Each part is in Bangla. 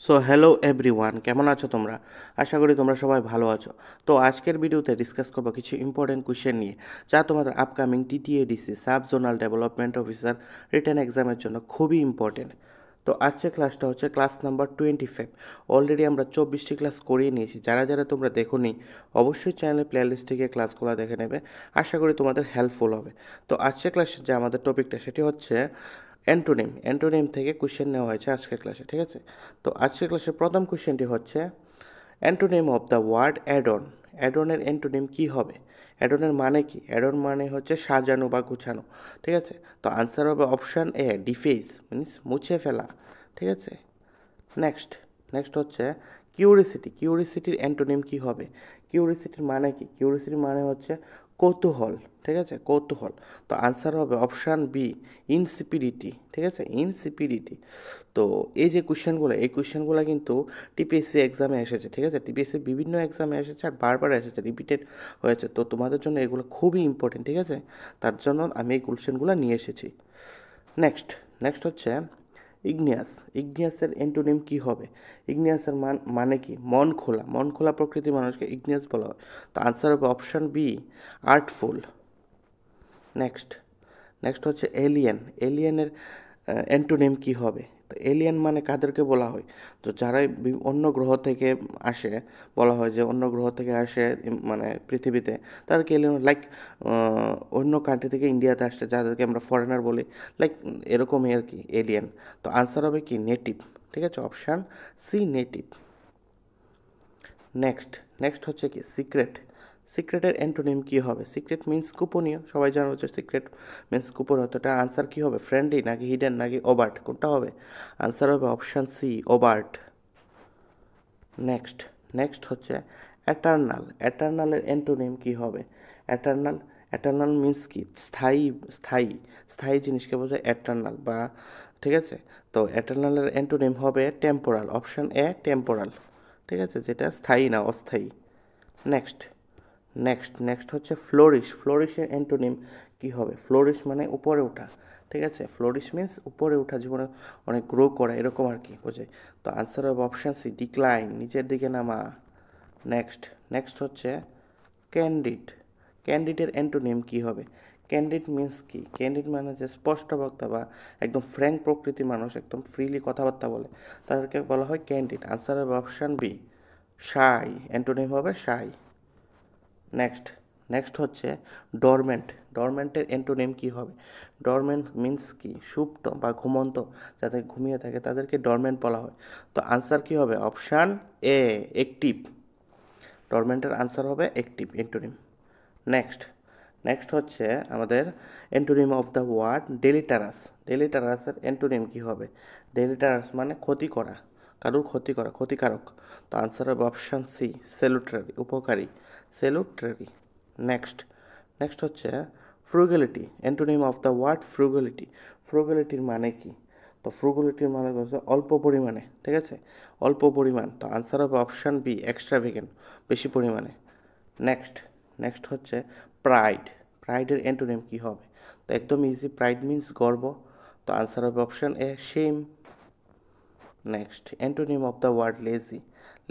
সো হ্যালো এভরিওয়ান, কেমন আছো তোমরা? আশা করি তোমরা সবাই ভালো আছো। তো আজকের ভিডিওতে ডিসকাস করবো কিছু ইম্পর্টেন্ট কোয়েশ্চেন নিয়ে, যা তোমাদের upcoming TTADC sub zonal development officer written এক্সামের জন্য খুবই ইম্পর্টেন্ট। তো আজকের ক্লাসটা হচ্ছে ক্লাস নাম্বার 25। অলরেডি আমরা 24টি ক্লাস করিয়ে নিয়েছি। যারা যারা তোমরা দেখোনি, অবশ্যই চ্যানেলের প্লেলিস্ট থেকে ক্লাসগুলো দেখে নেবে। আশা করি তোমাদের হেল্পফুল হবে। তো আজকের ক্লাসে যে আমাদের টপিকটা সেটি হচ্ছে অ্যান্টোনিম থেকে কোশ্চেন নেওয়া হয়েছে আজকের ক্লাসে, ঠিক আছে? তো আজকের ক্লাসের প্রথম কোশ্চেনটি হচ্ছে antonym of the word adorn. অ্যাডনের অ্যান্টোনিম কী হবে? অ্যাডনের মানে কি? অ্যাডন মানে হচ্ছে সাজানো বা গুছানো, ঠিক আছে? তো আনসার হবে অপশান এ, ডিফেস মিনস মুছে ফেলা, ঠিক আছে? নেক্সট নেক্সট হচ্ছে কিউরিসিটি। কিউরিসিটির অ্যান্টোনিম কী হবে? কিউরিসিটির মানে কি? কিউরিসিটির মানে হচ্ছে কৌতূহল, ঠিক আছে? কৌতূহল। তো আনসার হবে অপশান বি, ইনসিপিডিটি, ঠিক আছে? ইনসিপিডিটি। তো এই যে কোশ্চেনগুলো, এই কোশ্চেনগুলো কিন্তু টিপিএসসি এক্সামে এসেছে, ঠিক আছে? টিপিএসসি বিভিন্ন এক্সামে এসেছে আর বারবার এসেছে, রিপিটেড হয়েছে। তো তোমাদের জন্য এগুলো খুবই ইম্পর্টেন্ট, ঠিক আছে? তার জন্য আমি এই কোশ্চেনগুলো নিয়ে এসেছি। নেক্সট নেক্সট হচ্ছে ইগনিয়াস। ইগনিয়াসের অ্যান্টোনিম কী হবে? ইগনিয়াসের মানে কি? মন খোলা। মন খোলা প্রকৃতির মানুষকে ইগনিয়াস বলা হয়। তো আনসার হবে অপশান বি, আর্টফুল। নেক্সট নেক্সট হচ্ছে এলিয়েন। এলিয়েনের অ্যান্টোনিম কী হবে? তো এলিয়েন মানে কাদেরকে বলা হয়? তো যারাই অন্য গ্রহ থেকে আসে, বলা হয় যে অন্য গ্রহ থেকে আসে মানে পৃথিবীতে, তাদেরকে এলিয়েন। লাইক অন্য কান্ট্রি থেকে ইন্ডিয়াতে আসছে, যাদেরকে আমরা ফরেনার বলি, লাইক এরকমই আর কি এলিয়েন। তো আনসার হবে কি? নেটিভ, ঠিক আছে? Option C, native. Next next হচ্ছে কি সিক্রেট। সিক্রেটের অ্যান্টোনিম কী হবে? সিক্রেট মিন্স গোপনীয়, সবাই জানো যে সিক্রেট মিন্স গোপনীয়। তো এটা আনসার কী হবে? ফ্রেন্ডলি নাকি হিডেন নাকি ওভার্ট, কোনটা হবে? আনসার হবে option C, overt. Next next হচ্ছে অ্যাটার্নাল। অ্যাটার্নালের অ্যান্টোনিম কী হবে? অ্যাটার্নাল অ্যাটার্নাল মিন্স কি? স্থায়ী। স্থায়ী স্থায়ী জিনিসকে বোঝায় অ্যাটার্নাল বা, ঠিক আছে? তো অ্যাটার্নালের অ্যান্টোনিম হবে টেম্পোরাল। অপশান এ, টেম্পোরাল, ঠিক আছে? যেটা স্থায়ী না, অস্থায়ী। নেক্সট নেক্সট হচ্ছে ফ্লোরিশ। ফ্লোরিশের অ্যান্টোনিম কী হবে? ফ্লোরিশ মানে উপরে ওঠা, ঠিক আছে? ফ্লোরিশ মিন্স উপরে ওঠা, জীবনে অনেক গ্রো করা, এরকম আর কি বোঝায়। তো আনসার হবে অপশান সি, ডিক্লাইন, নিচের দিকে নামা। নেক্সট নেক্সট হচ্ছে ক্যান্ডিড। ক্যান্ডিডের অ্যান্টোনিম কী হবে? ক্যান্ডিড মিন্স কি? ক্যান্ডিড মানে যে স্পষ্ট বক্তা বা একদম ফ্র্যাঙ্ক প্রকৃতির মানুষ, একদম ফ্রিলি কথাবার্তা বলে, তাদেরকে বলা হয় ক্যান্ডিড। আনসার হবে অপশান বি, শাই। অ্যান্টোনিম হবে শাই। নেক্সট নেক্সট হচ্ছে ডরমেন্ট। ডরমেন্টের অ্যান্টোনিম কী হবে? ডরমেন্ট মিন্স কি? সুপ্ত বা ঘুমন্ত, যাদের ঘুমিয়ে থাকে তাদেরকে ডরমেন্ট বলা হয়। তো আনসার কী হবে? Option A, active. ডরমেন্টের আনসার হবে অ্যাক্টিভ অ্যান্টোনিম। নেক্সট নেক্সট হচ্ছে আমাদের antonym of the word deleterious. ডেলিটারাসের অ্যান্টোনিম কী হবে? ডেলিটারাস মানে ক্ষতি করা, কারুর ক্ষতি করা, ক্ষতিকারক। তো আনসার হবে অপশান সি, সেলুট্রারি, উপকারী, সেলুট্রারি। নেক্সট নেক্সট হচ্ছে frugality. Antonym of the word frugality. ফ্রুগ্যালিটির মানে কি? তো ফ্রুগ্যালিটির মানে হচ্ছে অল্প পরিমাণে, ঠিক আছে? অল্প পরিমাণ। তো আনসার হবে অপশান বি, এক্সট্রাভেগেন্ট, বেশি পরিমাণে। নেক্সট নেক্সট হচ্ছে প্রাইড। প্রাইডের অ্যান্টোনিম কী হবে? তো একদম ইজি, প্রাইড মিন্স গর্ব। তো আনসার হবে option A, shame. Next antonym of the word lazy.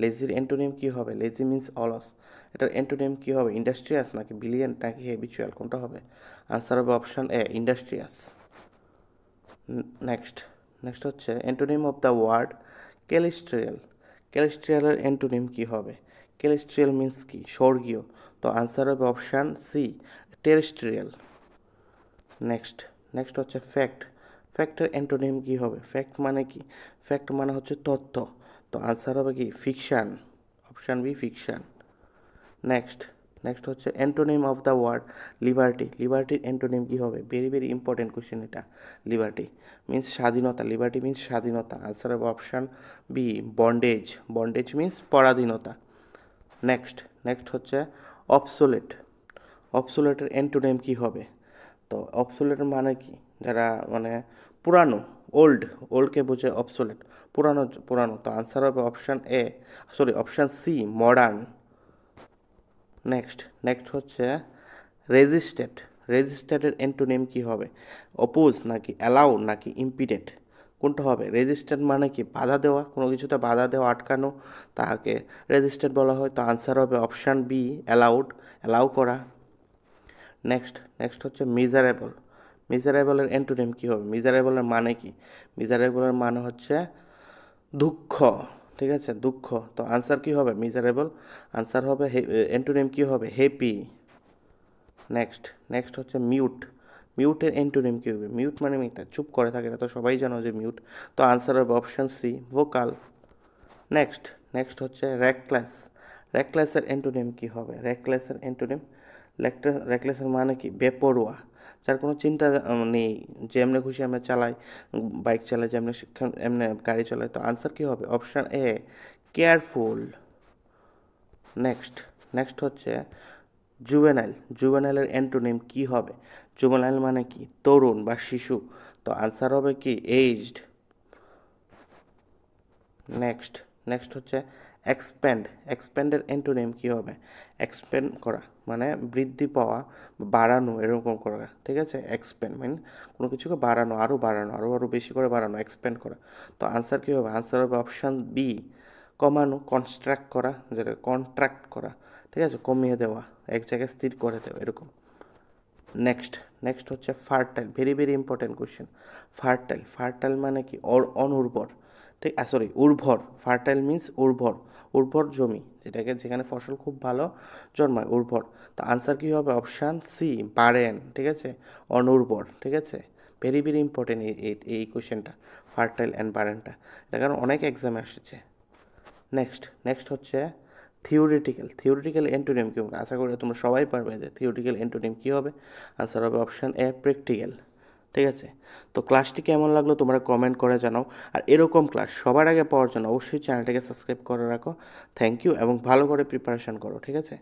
লেজির অ্যান্টোনিম কী হবে? লেজি মিন্স অলস। এটার অ্যান্টোনিম কী হবে? ইন্ডাস্ট্রিয়াস নাকি বিলিয়েন্ট নাকি হ্যাবিচুয়াল, কোনটা হবে? আনসার হবে option A, industrious. Next next হচ্ছে antonym of the word celestial. ক্যালিস্ট্রিয়ালের অ্যান্টোনিম কী হবে? ক্যালিস্ট্রিয়াল মিন্স কি? স্বর্গীয়। তো আনসার হবে option C, terrestrial. Next next হচ্ছে ফ্যাক্ট। ফ্যাক্টের অ্যান্টোনিম কী হবে? ফ্যাক্ট মানে কি? ফ্যাক্ট মানে হচ্ছে তথ্য। তো আনসার হবে কি? Fiction. Option B, fiction. Next next হচ্ছে antonym of the word liberty. লিবার্টির অ্যান্টোনিম কী হবে? ভেরি ভেরি ইম্পর্টেন্ট কোশ্চেন এটা। লিবার্টি মিন্স স্বাধীনতা। লিবার্টি মিন্স স্বাধীনতা। আনসার হবে option B, bondage. Bondage means পরাধীনতা। নেক্সট নেক্সট হচ্ছে অবসোলেট। অবসোলেটের অ্যান্টোনিম কী হবে? তো অবসোলেটের মানে কি? যারা মানে পুরানো, ওল্ড, ওল্ডকে বোঝে অবসোলেট, পুরানো পুরানো। তো আনসার হবে option A, sorry option C, modern. Next next হচ্ছে রেজিস্টেড। রেজিস্টেডের অ্যান্টোনিম কী হবে? অপোজ নাকি অ্যালাউ নাকি ইম্পিডেন্ট, কোনটা হবে? রেজিস্ট্যান্ট মানে কি? বাধা দেওয়া, কোনো কিছুতে বাধা দেওয়া, আটকানো, তাহাকে রেজিস্ট্যান্ট বলা হয়। তো আনসার হবে অপশান বি, অ্যালাউড, অ্যালাউ করা। নেক্সট হচ্ছে মিজারেবল। মিজারেবলের অ্যান্টোনিম কী হবে? মিজারেবলের মানে কি? মিজারেবলের মানে হচ্ছে দুঃখ, ঠিক আছে, দুঃখ। তো আনসার কি হবে? মিজারেবল। আনসার হবে অ্যান্টোনিম কি হবে? হ্যাপি। নেক্সট হচ্ছে মিউট। মিউটের অ্যান্টোনিম কী হবে? মিউট মানে মিথ্যা, চুপ করে থাকে, এটা তো সবাই জানো যে মিউট। তো আনসার হবে অপশান সি, ভোকাল। নেক্সট হচ্ছে রেকলেস। রেকলেসের অ্যান্টোনিম কী হবে? রেকলেসের অ্যান্টোনিম, রেকলেসের মানে কি? বেপরোয়া, যার কোনো চিন্তা নেই, যে এমনি খুশি আমরা চালাই, বাইক চালাই, যে এমনি শিক্ষা এমনি গাড়ি চালাই। তো আনসার কী হবে? অপশান এ, কেয়ারফুল। নেক্সট হচ্ছে জুভেনাইল। জুভেনাইলের অ্যান্টোনিম কী হবে? জুভেনাইল মানে কি? তরুণ বা শিশু। তো আনসার হবে কি? এইজড। নেক্সট হচ্ছে এক্সপ্যান্ড। এক্সপ্যান্ডের অ্যান্টোনিম কী হবে? এক্সপ্যান্ড করা মানে বৃদ্ধি পাওয়া, বাড়ানো, এরকম করা, ঠিক আছে। এক্সপ্যান্ড মানে কোনো কিছুকে বাড়ানো, আরও বাড়ানো, আরও বেশি করে বাড়ানো, এক্সপ্যান্ড করা। তো আনসার কী হবে? আনসার হবে অপশান বি, কমানো, কনস্ট্রাক্ট করা, যেটা কন্ট্রাক্ট করা, ঠিক আছে, কমিয়ে দেওয়া, এক জায়গায় স্থির করে দেওয়া, এরকম। নেক্সট হচ্ছে fertile. Very important question. Fertile মানে কি? অনুর্বর, ঠিক, সরি, উর্বর। ফার্টাইল মিন্স উর্বর, উর্বর জমি, যেখানে ফসল খুব ভালো জন্মায়, উর্বর। তো আনসার কী হবে? অপশান সি, বারেন, ঠিক আছে, অনুর্বর, ঠিক আছে। ভেরি ইম্পর্টেন্ট এই কোয়েশ্চেনটা, ফার্টাইল অ্যান্ড বারেনটা, এটা কারণ অনেক এক্সামে এসেছে। নেক্সট হচ্ছে থিওরিটিক্যাল অ্যান্টোনিম কী হবে? আশা করি তোমরা সবাই পারবে যে থিওরিটিক্যাল অ্যান্টোনিম কী হবে। আনসার হবে অপশান এ, প্র্যাকটিক্যাল, ঠিক আছে। তো ক্লাসটি কেমন লাগলো তোমরা কমেন্ট করে জানাও। আর এরকম ক্লাস সবার আগে পাওয়ার জন্য অবশ্যই চ্যানেলটাকে সাবস্ক্রাইব করে রাখো। থ্যাংক ইউ, এবং ভালো করে প্রিপারেশান করো, ঠিক আছে।